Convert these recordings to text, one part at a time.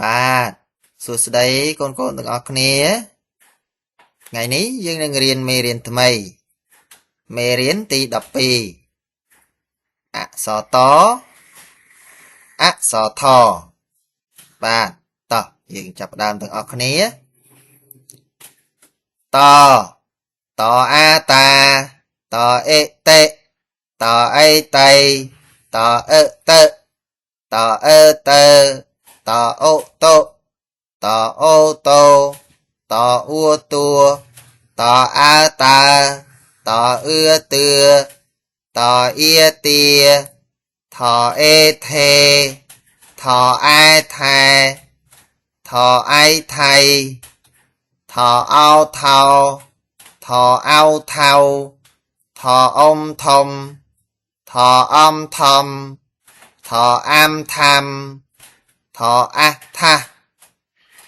បាទសួស្តីកូនទាំងអស់គ្នាថ្ងៃនេះយើងនឹងរៀនមេរៀនថ្មីមេរៀនទី12អក្សរតអក្សរថបាទតោះយើងចាប់ផ្ដើមទាំងអស់គ្នាតតអាតាតអេតេតអេតៃតអឺតើតអឺតើតអូតូតអូតូតអ៊ូតួតអាតាតអឺទឿតអ៊ីទាថអេថេថអែថែថអៃថៃថអោថោថអោថៅថអ៊ំធំថអំធំថអាំថាំថអះថា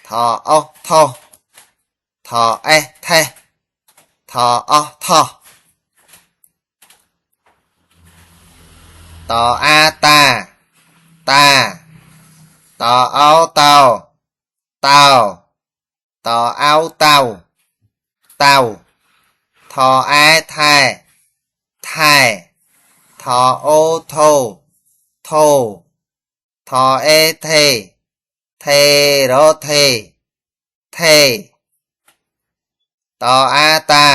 ថអោថោថអេថេថអោថោតអាតាតាតអោតោតោតអោតៅតៅថអែថែថែថអូថូថូថអេថេថេរថេថេតអាតា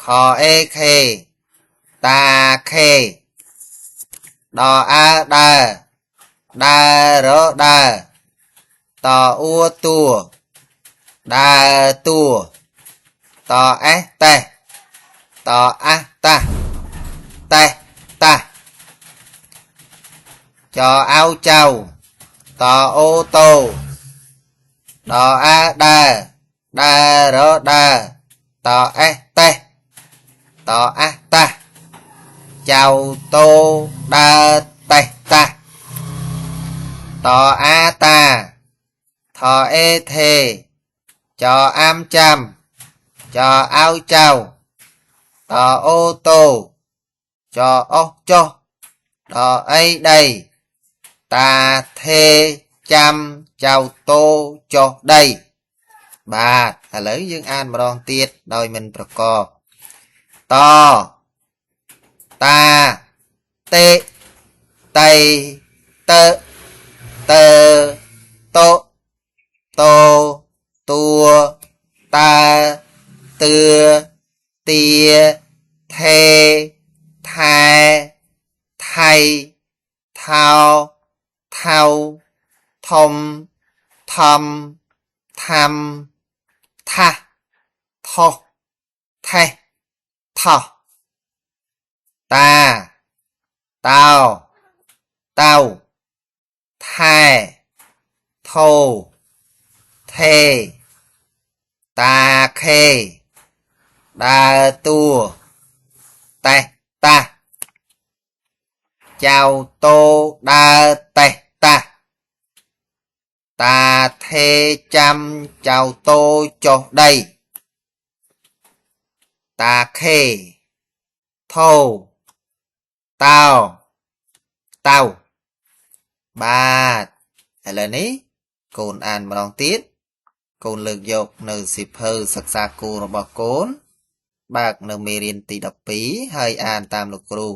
ខអេខេតាខេដអាដើដើរដើតអ៊ូតួដើតួតអេតេតអះតាតេតាចអោចៅតអូតូដអាដើដើរដើតអេតេតអះតាចៅតូដើតេតាតអាតាថអេថេចអាំចាំចអោចៅតអូតូចអោចុះតអីដីតាថេចាំចៅតូចុះដីបាទឥឡូវយើងអានម្ដងទៀតដោយមិនប្រកបតតាតេតៃតើតើតូតូតួតាទឿទាថេថែថៃថោថៅធំធំថាំថាថោថេថោតាតោតៅថែថោថេតាខេដើតួតេតាចៅតូដើតេតាតាថេចាំចៅតូចុះដីតាខេថោតោតៅបាទឥឡូវនេះកូនអានម្ដងទៀតកូនលើកយកនៅសៀវភៅសិក្សាគោលរបស់កូនបើកនៅមេរៀនទី12ហើយអានតាមលោកគ្រូ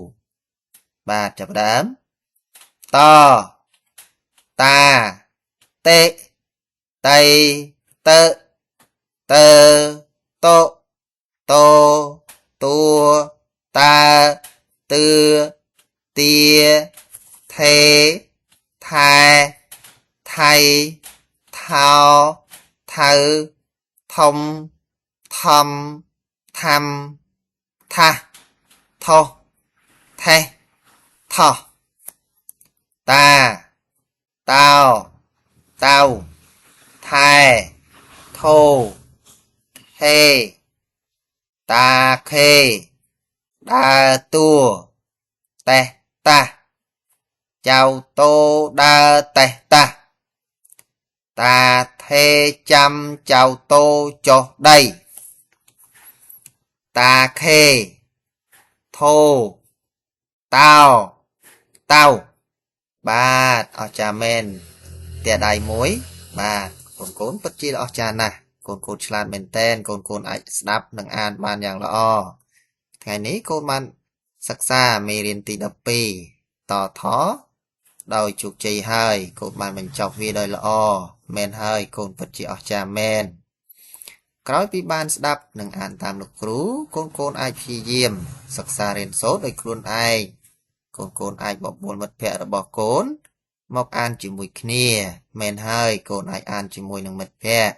បាទចាប់ផ្ដើមតតាតេតៃតើតើតូតូតួតាទឿទាថេថែថៃថោថៅធំធំថាំថាថោថេថោតាតោតៅថែថូហេតាខេដើតួតេតាចៅតូដើតេតាតាថេចាំចៅតូចុះដីតាខេថូតោតៅបាទអស្ចារ្យមែន តែដៃមួយបាទកូនពិតជាអស្ចារ្យណាស់កូនឆ្លាតមែនទែនកូនអាចស្ដាប់និងអានបានយ៉ាងល្អថ្ងៃនេះកូនបានសិក្សាមេរៀនទី12តថដោយជោគជ័យហើយកូនបានបញ្ចប់វាដោយល្អមែនហើយកូនពិតជាអស្ចារ្យមែនក្រោយពីបានស្ដាប់និងអានតាមលោកគ្រូកូនអាចព្យាយាមសិក្សារៀនសូត្រដោយខ្លួនឯងកូនអាចបបួលមិត្តភ័ក្តិរបស់កូនមកអានជាមួយគ្នាមែនហើយកូនអាចអានជាមួយនឹងមិត្តភ័ក្តិ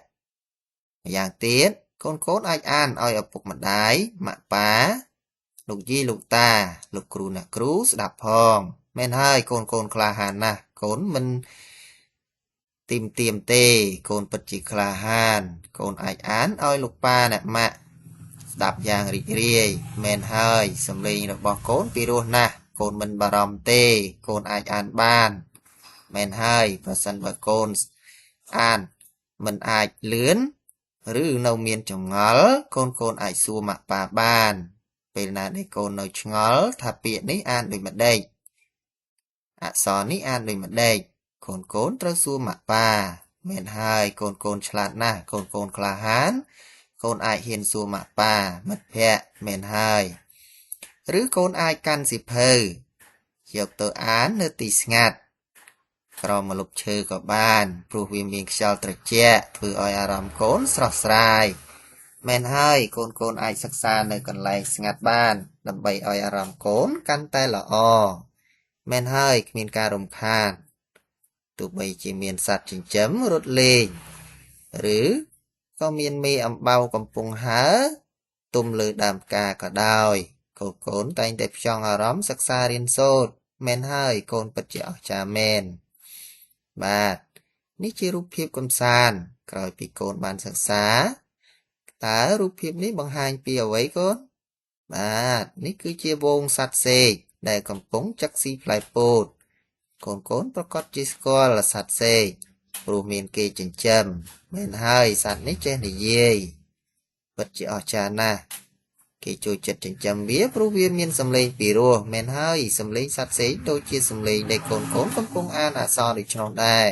ម្យ៉ាងទៀតកូនអាចអានឲ្យឪពុកម្ដាយម៉ាក់ប៉ាលោកយាយលោកតាលោកគ្រូអ្នកគ្រូស្ដាប់ផងមែនហើយកូនក្លាហានណាស់កូនមិនទីមទេកូនពិតជាក្លាហានកូនអាចអានឲ្យលោកប៉ាអ្នកម៉ាក់ស្ដាប់យ៉ាងរីករាយមែនហើយសំឡេងរបស់កូនពីរោះណាស់កូនមិនបារម្ភទេកូនអាចអានបានមែនហើយប្រសិនបើកូនអានមិនអាចលឿនឬនៅមានចម្ងល់កូនអាចសួរម៉ាក់ប៉ាបានពេលណាដែលកូននៅឆ្ងល់ថាពាក្យនេះអានដូចម្ដេចអក្សរនេះអានដូចម្ដេចកូនត្រូវសួរម៉ាក់ប៉ាមែនហើយកូនឆ្លាតណាស់កូនក្លាហានកូនអាចហ៊ានសួរម៉ាក់ប៉ាមិត្តភ័ក្តិមែនហើយឬកូនអាចកាន់សៀវភៅយកទៅអាននៅទីស្ងាត់ក្រោមម្លប់ឈើក៏បានព្រោះវាមានខ្យល់ត្រជាក់ធ្វើឲ្យអារម្មណ៍កូនស្រស់ស្រាយមែនហើយកូនអាចសិក្សានៅកន្លែងស្ងាត់បានដើម្បីឲ្យអារម្មណ៍កូនកាន់តែល្អមែនហើយគ្មានការរំខានទោះបីជាមានសត្វចិញ្ចឹមរត់លេងឬក៏មានមេអំបៅកំពុងហើរទុំលើដើមផ្កាក៏ដោយកូនតែងតែផ្ចង់អារម្មណ៍សិក្សារៀនសូត្រមែនហើយកូនពិតជាអស្ចារ្យមែនបាទនេះជារូបភាពកម្សាន្តក្រោយពីកូនបានសិក្សាតើរូបភាពនេះបង្ហាញពីអ្វីកូនបាទនេះគឺជាហ្វូងសត្វសេកដែលកំពុងចឹកស៊ីផ្លែពោតកូនប្រកាសជាស្គាល់សត្វសេកព្រោះមានគេចិញ្ចឹមមែនហើយសត្វនេះចេះនិយាយពិតជាអស្ចារ្យណាស់គេចូលចិត្តចិញ្ចឹមវាព្រោះវាមានសំឡេងពីរោះមែនហើយសំឡេងសត្វសេកដូចជាសំឡេងដែលកូនកំពុងអានអក្សរដូច្នោះដែរ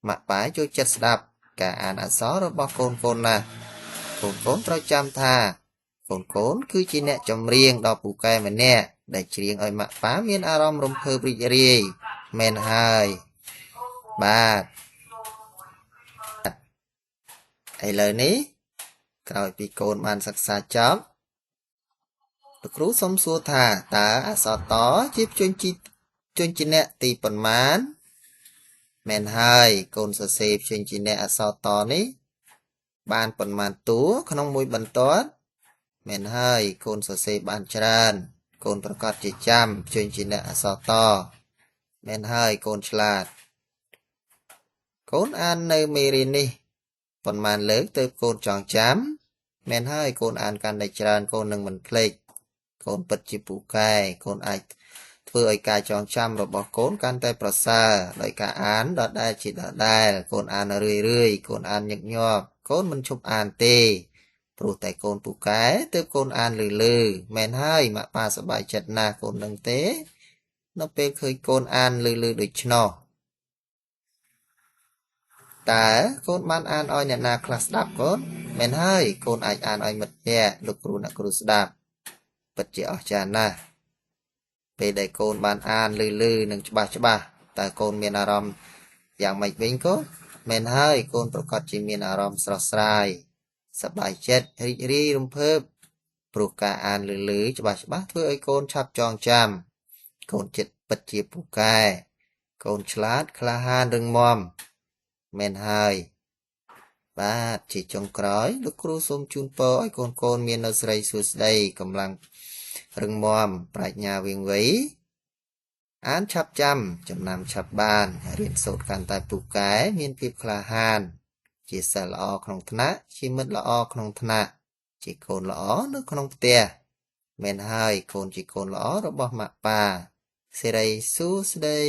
ម៉ាក់ប៉ាចូលចិត្តស្ដាប់ការអានអក្សររបស់កូនណាស់កូនត្រូវចាំថាកូនគឺជាអ្នកចម្រៀងដ៏ពូកែម្នាក់ដែលច្រៀងឲ្យម៉ាក់ប៉ាមានអារម្មណ៍រំភើបរីករាយមែនហើយបាទឥឡូវនេះក្រោយពីកូនបានសិក្សាចប់លោកគ្រូសូមសួរថាតើអក្សរតជាព្យញ្ជនៈទីប៉ុន្មានមែនហើយកូនសរសេរព្យញ្ជនៈអក្សរតនេះបានប៉ុន្មានតួក្នុងមួយបន្ទាត់មែនហើយកូនសរសេរបានច្រើនកូនប្រកាសជាចាំព្យញ្ជនៈអក្សរតមែនហើយកូនឆ្លាតកូនអាននៅមេរៀននេះប៉ុន្មានលើកទើបកូនចងចាំមែនហើយកូនអានកាន់តែច្រើនកូននឹងមិនភ្លេចកូនពិតជាពូកែកូនអាចធ្វើឲ្យការចងចាំរបស់កូនកាន់តែប្រសើរដោយការអានដដែលជាដដែលកូនអានរឿយកូនអានញឹកញាប់កូនមិនឈប់អានទេព្រោះតែកូនពូកែទើបកូនអានលឺមែនហើយម៉ាក់ប៉ាសប្បាយចិត្តណាស់កូនដឹងទេនៅពេលឃើញកូនអានលឺដូច្នោះតើកូនបានអានឲ្យអ្នកណាខ្លះស្ដាប់កូនមែនហើយកូនអាចអានឲ្យមិត្តភ័ក្តិលោកគ្រូអ្នកគ្រូស្ដាប់ពិតជាអស្ចារ្យណាស់ពេលដែលកូនបានអានលឺនិងច្បាស់តើកូនមានអារម្មណ៍យ៉ាងម៉េចវិញកូនមែនហើយកូនប្រកាសជាមានអារម្មណ៍ស្រស់ស្រាយសប្បាយចិត្តរីករាយរំភើបព្រោះការអានលឺច្បាស់ធ្វើឲ្យកូនឆាប់ចងចាំកូនចិត្តពិតជាពូកែកូនឆ្លាតក្លាហានរឹងមាំមែនហើយបាទជាចុងក្រោយលោកគ្រូសូមជូនពរឲ្យកូនមាននៅស្រីសួស្តីកម្លាំងរឹងមាំប្រាជ្ញាវាងវៃអានឆាប់ចាំចំណាំឆាប់បានរៀនសូត្រកាន់តែពូកែមានភាពក្លាហានជាសិស្សល្អក្នុងថ្នាក់ជាមិត្តល្អក្នុងថ្នាក់ជាកូនល្អនៅក្នុងផ្ទះមែនហើយកូនជាកូនល្អរបស់ម៉ាក់ប៉ាសិរីសួស្តី